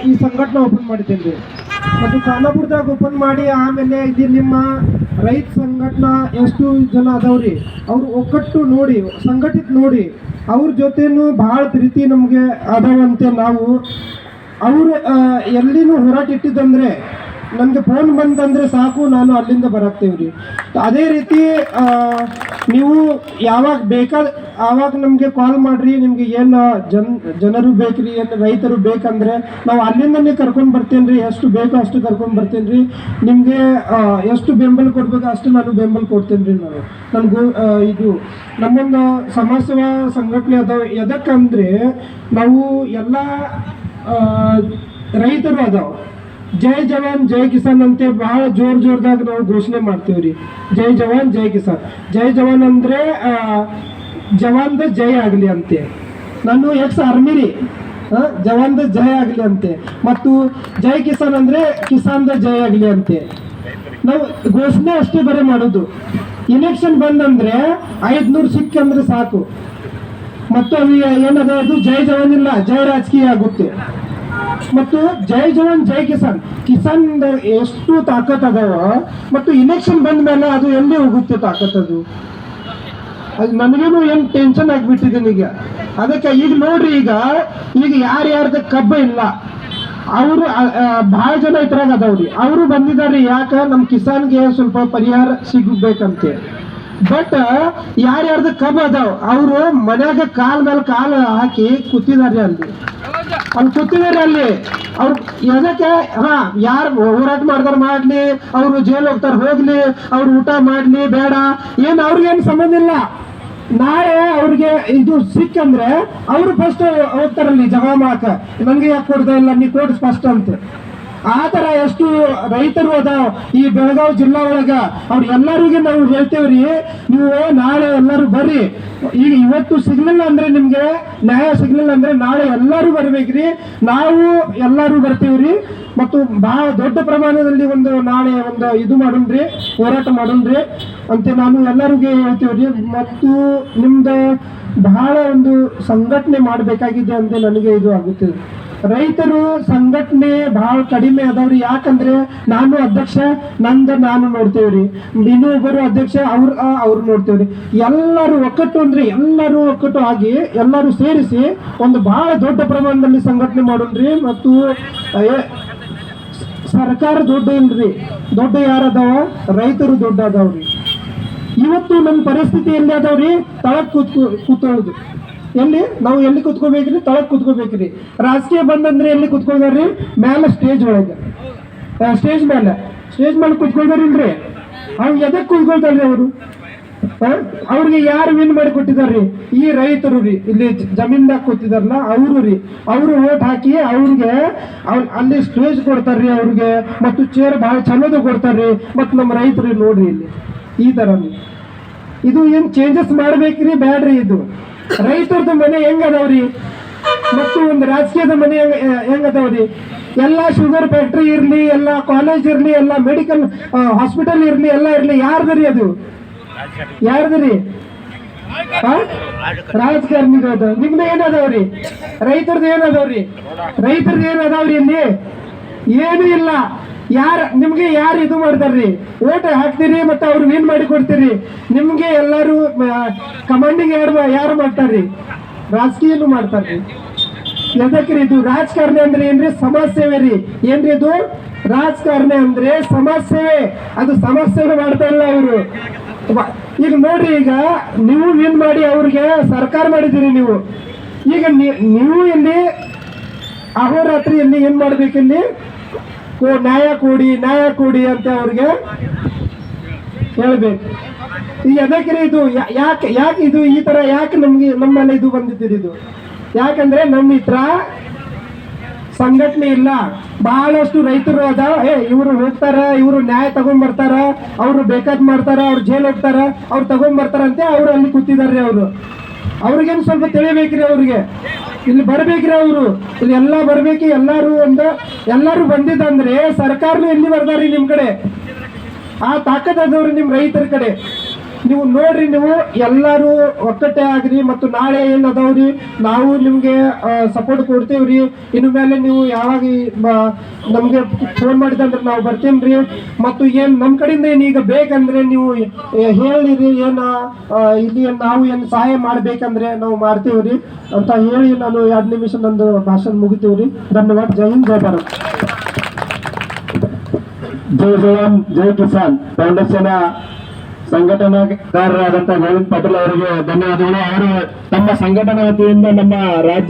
ಈ ಸಂಘಟನೆ ಓಪನ್ ಮಾಡಿದ್ದೇನೆ ಮತ್ತು ಖಾನಾಪುರದಾಗ ಓಪನ್ ಮಾಡಿ ಆಮೇಲೆ ಇದು ನಿಮ್ಮ ರೈತ ಸಂಘಟನಾ ಎಷ್ಟು ಜನ ಅದಾವ್ರಿ ಅವ್ರು ಒಕ್ಕಟ್ಟು ನೋಡಿ ಸಂಘಟಿತ ನೋಡಿ ಅವ್ರ ಜೊತೆನೂ ಭಾಳ ಪ್ರೀತಿ ನಮಗೆ ಅದಾವಂತೆ ನಾವು ಅವರು ಎಲ್ಲಿನೂ ಹೋರಾಟ ಇಟ್ಟಿದ್ದಂದರೆ ನನಗೆ ಫೋನ್ ಬಂದಂದರೆ ಸಾಕು ನಾನು ಅಲ್ಲಿಂದ ಬರಾಕ್ತೇವೆ ರೀ. ಅದೇ ರೀತಿ ನೀವು ಯಾವಾಗ ಬೇಕಾದ ಆವಾಗ ನಮಗೆ ಕಾಲ್ ಮಾಡಿರಿ. ನಿಮಗೆ ಏನು ಜನರು ಬೇಕ್ರಿ, ಏನು ರೈತರು ಬೇಕಂದರೆ ನಾವು ಅಲ್ಲಿಂದನೇ ಕರ್ಕೊಂಡು ಬರ್ತೇನೆ ರೀ. ಎಷ್ಟು ಬೇಕೋ ಅಷ್ಟು ಕರ್ಕೊಂಡು ಬರ್ತೇನೆ ರೀ. ನಿಮಗೆ ಎಷ್ಟು ಬೆಂಬಲ ಕೊಡಬೇಕು ಅಷ್ಟು ನಾನು ಬೆಂಬಲ ಕೊಡ್ತೇನೆ ರೀ. ನನಗೂ ಇದು ನಮ್ಮೊಂದು ಸಮಾಜ ಸೇವಾ ಸಂಘಟನೆ ಅದಾವೆ. ಎದಕ್ಕಂದರೆ ನಾವು ಎಲ್ಲ ರೈತರು ಅದಾವೆ. ಜೈ ಜವಾನ್ ಜೈ ಕಿಸಾನ್ ಅಂತ ಭಾಳ ಜೋರ್ದಾಗ ನಾವು ಘೋಷಣೆ ಮಾಡ್ತೀವಿ ರೀ. ಜೈ ಜವಾನ್ ಜೈ ಕಿಸಾನ್. ಜೈ ಜವಾನ್ ಅಂದರೆ ಜವಾನ್ದ ಜೈ ಆಗಲಿ ಅಂತೆ. ನಾನು ಆರ್ಮಿ ರೀ. ಜವಾನ್ದ ಜೈ ಆಗಲಿ ಅಂತೆ. ಮತ್ತು ಜೈ ಕಿಸಾನ್ ಅಂದರೆ ಕಿಸಾನ್ದ ಜೈ ಆಗಲಿ ಅಂತೆ. ನಾವು ಘೋಷಣೆ ಅಷ್ಟೇ ಬರೀ ಮಾಡೋದು. ಇಲೆಕ್ಷನ್ ಬಂದಂದರೆ 500 ಸಿಕ್ಕಂದ್ರೆ ಸಾಕು. ಮತ್ತು ಅದು ಏನದ, ಅದು ಜೈ ಜವಾನ್ ಇಲ್ಲ, ಜೈ ರಾಜಕೀಯ ಆಗುತ್ತೆ. ಮತ್ತು ಜೈ ಜವಾನ್ ಜೈ ಕಿಸಾನ್, ಕಿಸಾನ್ ಎಷ್ಟು ತಾಕತ್ ಅದಾವ. ಮತ್ತು ಇಲೆಕ್ಷನ್ ಬಂದ ಮೇಲೆ ಅದು ಎಲ್ಲಿ ಹೋಗುತ್ತೆ ತಾಕತ್? ಅದು ನನಗೇನು ಏನು ಟೆನ್ಷನ್ ಆಗಿಬಿಟ್ಟಿದ್ದೀನಿ ಈಗ. ಅದಕ್ಕೆ ಈಗ ನೋಡ್ರಿ, ಈಗ ಯಾರ್ಯಾರ್ದ ಕಬ್ಬ ಇಲ್ಲ ಅವರು ಭಾಳ ಜನ ಇದ್ರಾಗ ಅದಾವ್ರಿ. ಅವರು ಬಂದಿದ್ದಾರೆ. ಯಾಕೆ? ನಮ್ಮ ಕಿಸಾನ್ಗೆ ಸ್ವಲ್ಪ ಪರಿಹಾರ ಸಿಗಬೇಕಂತೆ. ಬಟ್ ಯಾರ್ಯಾರ್ದ ಕಬ್ಬ ಅದಾವ ಅವರು ಮನ್ಯಾಗ ಕಾಲ್ ಮೇಲೆ ಕಾಲು ಹಾಕಿ ಕೂತಿದ್ದಾರೆ. ಅಲ್ಲಿ ಕೂತಿದ್ದಾರೆ. ಅಲ್ಲಿ ಅವ್ರು ಎದಕ್ಕೆ ಯಾರು ಹೋರಾಟ ಮಾಡ್ತಾರ ಮಾಡ್ಲಿ, ಅವರು ಜೈಲ್ ಹೋಗ್ತಾರ ಹೋಗ್ಲಿ, ಅವ್ರು ಊಟ ಮಾಡ್ಲಿ ಬೇಡ, ಏನು ಅವ್ರಿಗೇನು ಸಂಬಂಧ ಇಲ್ಲ. ನಾಳೆ ಅವ್ರಿಗೆ ಇದು ಸಿಕ್ಕಂದ್ರೆ ಅವರು ಫಸ್ಟ್ ಹೋಗ್ತಾರಲ್ಲಿ ಜಗಳ ಮಾಡಕ. ನನಗೆ ಯಾಕೆ ಕೊಡ್ತಾ ಇಲ್ಲ, ನೀ ಕೊಡು ಫಸ್ಟ್ ಅಂತ. ಆ ಥರ ಎಷ್ಟು ರೈತರು ಅದಾವ ಈ ಬೆಳಗಾವಿ ಜಿಲ್ಲಾ ಒಳಗ. ಅವ್ರು ಎಲ್ಲರಿಗೆ ನಾವು ಹೇಳ್ತೇವ್ರಿ, ನೀವು ನಾಳೆ ಎಲ್ಲರೂ ಬರ್ರಿ. ಈಗ ಇವತ್ತು ಸಿಗ್ಲಿಲ್ಲ ಅಂದ್ರೆ, ನಿಮ್ಗೆ ನ್ಯಾಯ ಸಿಗ್ಲಿಲ್ಲ ಅಂದ್ರೆ ನಾಳೆ ಎಲ್ಲರೂ ಬರ್ಬೇಕ್ರಿ. ನಾವು ಎಲ್ಲರೂ ಬರ್ತೀವ್ರಿ. ಮತ್ತು ಬಹಳ ದೊಡ್ಡ ಪ್ರಮಾಣದಲ್ಲಿ ನಾಳೆ ಇದು ಮಾಡೋಣ್ರಿ, ಹೋರಾಟ ಮಾಡೋಣ್ರಿ ಅಂತ ನಾನು ಎಲ್ಲರಿಗೂ ಹೇಳ್ತೀವ್ರಿ. ಮತ್ತು ನಿಮ್ದು ಬಹಳ ಸಂಘಟನೆ ಮಾಡಬೇಕಾಗಿದೆ ಅಂತ ನನಗೆ ಇದು ಆಗುತ್ತೆ. ರೈತರು ಸಂಘಟನೆ ಬಹಳ ಕಡಿಮೆ ಅದಾವ್ರಿ. ಯಾಕಂದ್ರೆ ನಾನು ಅಧ್ಯಕ್ಷ, ನಾನು ನೋಡ್ತೇವ್ರಿ. ಇನ್ನೊಬ್ಬರು ಅಧ್ಯಕ್ಷ, ಅವ್ರು ನೋಡ್ತೇವ್ರಿ. ಎಲ್ಲರೂ ಒಕ್ಕಟ್ಟು ಅಂದ್ರೆ ಎಲ್ಲರೂ ಒಕ್ಕಟ್ಟು ಆಗಿ ಎಲ್ಲರೂ ಸೇರಿಸಿ ಬಹಳ ದೊಡ್ಡ ಪ್ರಮಾಣದಲ್ಲಿ ಸಂಘಟನೆ ಮಾಡೋಣ್ರಿ. ಮತ್ತು ಸರ್ಕಾರ ದೊಡ್ಡ ಇಲ್ರಿ, ದೊಡ್ಡ ಯಾರದಾವ? ರೈತರು ದೊಡ್ಡ ಅದಾವ್ರಿ. ಇವತ್ತು ನಮ್ಮ ಪರಿಸ್ಥಿತಿ ಎಲ್ಲಿ ಅದಾವ್ರಿ? ತಳಕ್ ಕೂತ್ಕೊಳ್ಳೋದು. ನಾವು ಎಲ್ಲಿ ಕುತ್ಕೋಬೇಕ್ರಿ? ತಳಕ್ ಕುತ್ಕೋಬೇಕ್ರಿ. ರಾಜಕೀಯ ಬಂದಂದ್ರೆ ಎಲ್ಲಿ ಕುತ್ಕೊಳ್ತಾರ್ರಿ? ಮೇಲೆ ಸ್ಟೇಜ್ ಒಳಗೆ, ಸ್ಟೇಜ್ ಮೇಲೆ ಕುತ್ಕೊಳ್ತಾರಿಲ್ರಿ. ಅವ್ರು ಎದಕ್ಕೆ ಕುತ್ಕೊಳ್ತಾರ್ರಿ? ಅವರು ಅವ್ರಿಗೆ ಯಾರು ವಿನ್ ಮಾಡಿ ಕೊಟ್ಟಿದಾರ್ರಿ? ಈ ರೈತರು ರೀ. ಇಲ್ಲಿ ಜಮೀನ್ದಾಗ ಕೂತಿದಾರಲ್ಲ ಅವರು ರೀ. ಅವರು ಓಟ್ ಹಾಕಿ ಅವ್ರಿಗೆ ಅಲ್ಲಿ ಸ್ಟೇಜ್ ಕೊಡ್ತಾರ್ರಿ ಅವ್ರಿಗೆ. ಮತ್ತು ಚೇರ್ ಭಾಳ ಚಲೋದು ಕೊಡ್ತಾರ್ರಿ. ಮತ್ತು ನಮ್ಮ ರೈತರು ನೋಡ್ರಿ ಇಲ್ಲಿ ಈ ಥರ. ಇದು ಏನು ಚೇಂಜಸ್ ಮಾಡ್ಬೇಕ್ರಿ? ಬ್ಯಾಡ್ರಿ. ಇದು ರೈತರದ್ದು ಮನೆ ಹೆಂಗದಾವ್ರಿ? ಮತ್ತು ರಾಜಕೀಯದ ಮನೆ ಹೆಂಗದಾವ್ರಿ? ಎಲ್ಲ ಶುಗರ್ ಫ್ಯಾಕ್ಟ್ರಿ ಇರ್ಲಿ, ಎಲ್ಲ ಕಾಲೇಜ್ ಇರ್ಲಿ, ಎಲ್ಲ ಮೆಡಿಕಲ್ ಹಾಸ್ಪಿಟಲ್ ಇರ್ಲಿ, ಎಲ್ಲ ಇರ್ಲಿ, ಯಾರ್ದ್ರಿ? ಅದು ಯಾರ್ದ್ರಿ? ರಾಜಕಾರಣಿಗಳದ. ನಿಮ್ದು ಏನದಾವ್ರಿ? ರೈತರದ್ದು ಏನದಾವ್ರಿ? ರೈತರದ್ದು ಏನದಾವ್ರಿ? ಇಲ್ಲಿ ಏನು ಇಲ್ಲ. ನಿಮ್ಗೆ ಯಾರು ಇದು ಮಾಡ್ತಾರ್ರಿ? ಓಟ್ ಹಾಕ್ತೀರಿ ಮತ್ತು ಅವ್ರು ವಿನ್ ಮಾಡಿ ಕೊಡ್ತೀರಿ. ನಿಮ್ಗೆ ಎಲ್ಲರೂ ಕಮಾಂಡಿಂಗ್ ಯಾರು ಮಾಡ್ತಾರ್ರಿ? ರಾಜಕೀಯನು ಮಾಡ್ತಾರ್ರಿ. ಎದಕ್ರಿ? ಇದು ರಾಜಕಾರಣಿ ಅಂದ್ರೆ ಏನ್ರಿ? ಸಮಾಜ ಸೇವೆ ರೀ. ಏನ್ರಿ ಇದು? ರಾಜಕಾರಣಿ ಅಂದ್ರೆ ಸಮಾಜ ಸೇವೆ. ಅದು ಸಮಾಜ ಸೇವೆ ಮಾಡ್ತಾ ಇಲ್ಲ ಅವರು. ಈಗ ನೋಡ್ರಿ, ಈಗ ನೀವು ವಿನ್ ಮಾಡಿ ಅವ್ರಿಗೆ ಸರ್ಕಾರ ಮಾಡಿದ್ದೀರಿ ನೀವು. ಈಗ ನೀವು ಇಲ್ಲಿ ಅಹೋರಾತ್ರಿಯಲ್ಲಿ ಏನ್ ಮಾಡ್ಬೇಕಿಲ್ಲಿ? ನ್ಯಾಯ ಕೊಡಿ ಅಂತ ಅವ್ರಿಗೆ ಹೇಳ್ಬೇಕು. ಈಗ ಎದಕ್ರಿ ಇದು? ಯಾಕೆ ಇದು ಈ ತರ ಯಾಕೆ ನಮ್ಮಲ್ಲಿ ಇದು ಬಂದಿದ್ದೀರಿ? ಇದು ಯಾಕಂದ್ರೆ ನಮ್ಮ ಹತ್ರ ಸಂಘಟನೆ ಇಲ್ಲ. ಬಹಳಷ್ಟು ರೈತರು ಅದ, ಇವರು ಹೋಗ್ತಾರ, ಇವರು ನ್ಯಾಯ ತಗೊಂಡ್ಬರ್ತಾರ, ಅವರು ಬೇಕಾದ್ ಮಾಡ್ತಾರ, ಅವ್ರು ಜೈಲ್ ಹೋಗ್ತಾರ, ಅವ್ರು ತಗೊಂಡ್ಬರ್ತಾರ ಅಂತ ಅವ್ರು ಅಲ್ಲಿ ಕೂತಿದಾರ್ರಿ. ಅವ್ರಿಗೇನು ಸ್ವಲ್ಪ ತಿಳಿಬೇಕ್ರಿ. ಅವ್ರಿಗೆ ಇಲ್ಲಿ ಬರ್ಬೇಕ್ರಿ. ಅವರು ಇಲ್ಲಿ ಎಲ್ಲ ಬರ್ಬೇಕು. ಎಲ್ಲರೂ ಬಂದಿದ್ದಂದ್ರೆ ಸರ್ಕಾರನು ಎಲ್ಲಿ ಬರ್ತಾರ್ರಿ? ನಿಮ್ ಕಡೆ ಆ ತಾಕತ್ ಅದವ್ರಿ ನಿಮ್ಮ ರೈತರ ಕಡೆ. ನೀವು ನೋಡ್ರಿ, ನೀವು ಎಲ್ಲರೂ ಒಕ್ಕಟ್ಟೆ ಆಗ್ರಿ ಮತ್ತು ನಾಳೆ ಏನ್ ಅದಾವ್ರಿ ನಾವು ನಿಮ್ಗೆ ಸಪೋರ್ಟ್ ಕೊಡ್ತೇವ್ರಿ. ಇನ್ನು ಮೇಲೆ ನೀವು ಯಾವಾಗ ನಮ್ಗೆ ಫೋನ್ ಮಾಡಿದಂದ್ರೆ ನಾವು ಬರ್ತೀನ್ರಿ. ಮತ್ತು ಏನ್ ನಮ್ ಕಡೆಯಿಂದ ಏನ್ ಈಗ ಬೇಕಂದ್ರೆ ನೀವು ಹೇಳಿರಿ, ಏನ ಇಲ್ಲಿ ನಾವು ಏನ್ ಸಹಾಯ ಮಾಡ್ಬೇಕಂದ್ರೆ ನಾವು ಮಾಡ್ತೀವ್ರಿ ಅಂತ ಹೇಳಿ ನಾನು 2 ನಿಮಿಷ ನಂದು ಭಾಷಣ ಮುಗಿತೀವ್ರಿ. ಧನ್ಯವಾದ. ಜೈ ಹಿಂದ್, ಜೈ ಭಾರತ್. ಜೈ ಜವಾನ್ ಜೈ ಕಿಸಾನ್ ಫೌಂಡೇಶನ್ ಸಂಘಟನಾಕಾರರಾದಂತಹ ಗೋವಿಂದ್ ಪಾಟೀಲ್ ಅವರಿಗೆ ಧನ್ಯವಾದಗಳು. ಅವರು ತಮ್ಮ ಸಂಘಟನಾ ವತಿಯಿಂದ ನಮ್ಮ ರಾಜ್ಯ